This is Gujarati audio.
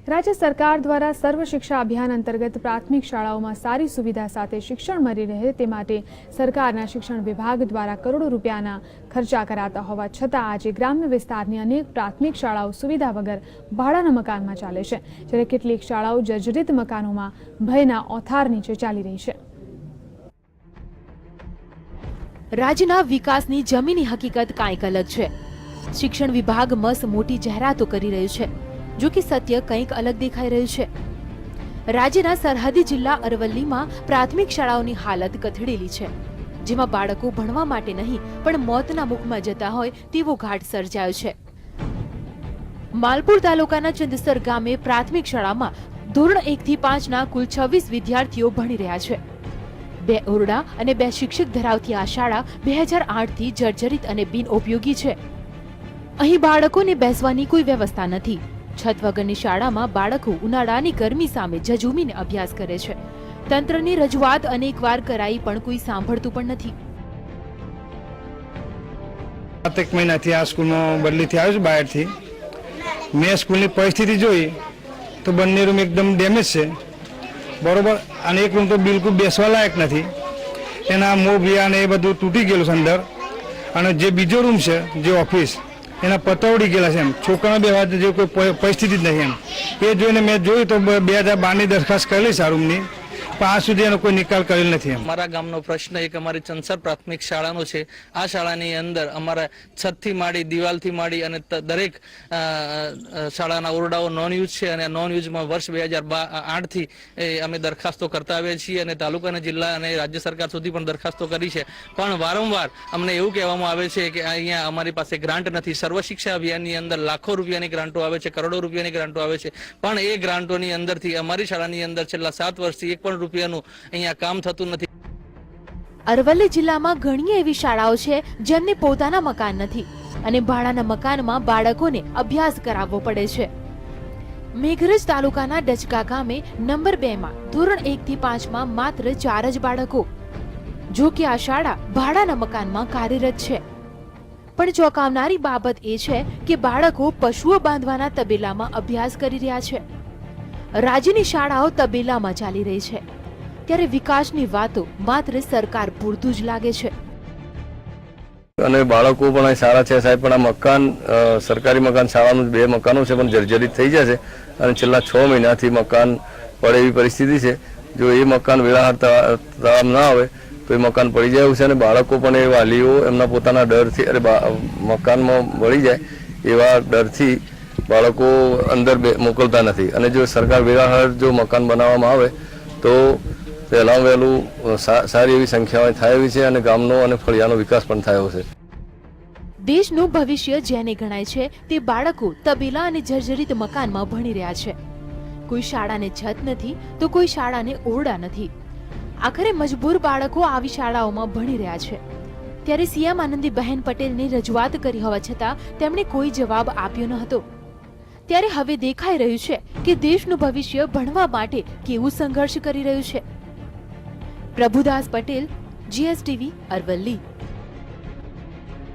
राज्य सरकार द्वारा सर्व शिक्षा अभियान अंतर्गत प्राथमिक शालाओं में सारी सुविधा साथे शिक्षण मळी रहे ते माटे सरकारना शिक्षण विभाग द्वारा करोड़ों रूपियाना खर्चा कराता होवा छतां आज ग्राम्य विस्तारनी अनेक प्राथमिक शालाओं सुविधा वगर भाड़ाना मकान में चाले छे, ज्यारे केटलीक शालाओं जर्जरित मकानों में भयना ओथार नीचे चाली रही छे। राज्यना विकासनी जमीनी हकीकत कांईक अलग छे। शिक्षण विभाग मस्त मोटी जाहेरातो करी रह्यो छे, जो कि सत्य कंईक अलग देखाई रह्યું છે। રાજ્યના સરહદી જિલ્લા અરવલ્લીમાં પ્રાથમિક શાળાઓની હાલત કથળેલી છે, જેમાં બાળકો ભણવા માટે નહીં પણ મોતના મુખમાં જતા હોય તેવો ઘાટ સર્જાયો છે। માલપુર તાલુકાના ચંદસર ગામે પ્રાથમિક શાળામાં ધોરણ 1 થી 5 ના કુલ 26 વિદ્યાર્થીઓ ભણી રહ્યા છે। 2 ઓરડા અને 2 શિક્ષક ધરાવતી આ શાળા 2008 થી જર્જરિત અને બિનઉપયોગી છે। અહીં બાળકોને બેસવાની કોઈ વ્યવસ્થા નથી। छत वगरनी शाळा में बाळको उनाळानी गर्मी सामे झझूमीने अभ्यास करे छे। तंत्रनी रजूआत अनेकवार कराई पण कोई सांभळतुं पण नथी। 7 महीनाथी आ स्कूलमां बदलीथी आव्यो छुं बहारथी। मैं स्कूलनी परिस्थिति जोई तो बंने रूम एकदम डेमेज छे, बरोबर, अने एक रूम तो बिल्कुल बेसवा लायक नथी। एना मोभिया ने ए बधुं तूटी गेलुं छे अंदर, अने जे बीजो रूम छे जे ऑफिस एना पतवड़ी गेला छे। छोकरा बेवा जो कोई परिस्थिति नहीं एम ए जोईने मैं जोई तो 2012 ની दरखास्त करेली છે આ રૂમની, પણ આ સુધી એનો કોઈ નિકાલ કરેલ નથી। અમારા ગામનો પ્રશ્ન એક અમારી ચંસર પ્રાથમિક શાળાનો છે। આ શાળાની અંદર અમારા છતથી માંડી દિવાલથી માંડી અને દરેક શાળાના ઓરડાઓ નોન યુઝ છે અને નોન યુઝમાં વર્ષ 2008 થી અમે દરખાસ્તો કરતા આવ્યા છીએ અને તાલુકા અને જિલ્લા અને રાજ્ય સરકાર સુધી પણ દરખાસ્તો કરી છે, પણ વારંવાર અમને એવું કહેવામાં આવે છે કે અહીંયા અમારી પાસે ગ્રાન્ટ નથી। સર્વ શિક્ષા અભિયાનની અંદર લાખો રૂપિયાની ગ્રાન્ટો આવે છે, કરોડો રૂપિયાની ગ્રાન્ટો આવે છે, પણ એ ગ્રાન્ટોની અંદરથી અમારી શાળાની અંદર છેલ્લા 7 વર્ષથી એક પણ રૂપિયાનું અહીંયા કામ થતું નથી। અરવલ્લી જિલ્લામાં ઘણી એવી શાળાઓ છે જેમને પોતાના મકાન નથી અને ભાડાના મકાનમાં બાળકોને અભ્યાસ કરાવવો પડે છે। મેઘરજ તાલુકાના ડચકા ગામે નંબર 2 માં ધોરણ 1 થી 5 માં માત્ર 4 જ બાળકો, જો કે આ શાળા ભાડાના મકાનમાં કાર્યરત છે। પણ ચોંકાવનારી બાબત એ છે કે બાળકો પશુઓ બાંધવાના તબેલામાં અભ્યાસ કરી રહ્યા છે। રાજ્યની શાળાઓ તબેલામાં ચાલી રહી છે, ત્યારે વિકાસની વાતો માત્ર સરકાર પૂરતું જ લાગે છે। અને બાળકો પણ સારા છે સાહેબ, પણ આ મકાન સરકારી મકાન શાળાનું 2 મકાનો છે પણ જર્જરિત થઈ જાય છે અને છેલ્લા 6 મહિનાથી મકાન પડે એવી પરિસ્થિતિ છે। જો એ મકાન વેળાસર તળાવ ના આવે તો એ મકાન પડી જાય છે અને બાળકો પણ એ વાલીઓ એમના પોતાના ડરથી મકાનમાં વળી જાય એવા ડરથી બાળકો અંદર મોકલતા નથી। અને જો સરકાર વેળાસર જો મકાન બનાવવામાં આવે તો પહેલાં વહેલું સારી એવી સંખ્યામાં થાય એવી છે અને ગામનો અને ફળિયાનો વિકાસ પણ થયો છે। દેશનું ભવિષ્ય જેને ગણાય છે તે બાળકો તબેલા અને જર્જરિત મકાનમાં ભણી રહ્યા છે। કોઈ શાળાને છત નથી તો કોઈ શાળાને ઓરડા નથી। આખરે મજબૂર બાળકો આવી શાળાઓમાં ભણી રહ્યા છે। ત્યારે સીએમ આનંદીબહેન પટેલની રજૂઆત કરી હોવા છતાં તેમણે કોઈ જવાબ આપ્યો ન હતો। ત્યારે હવે દેખાઈ રહ્યું છે કે દેશનું ભવિષ્ય ભણવા માટે કેવું સંઘર્ષ કરી રહ્યું છે। પ્રભુદાસ પટેલ, GSTV, અરવલ્લી।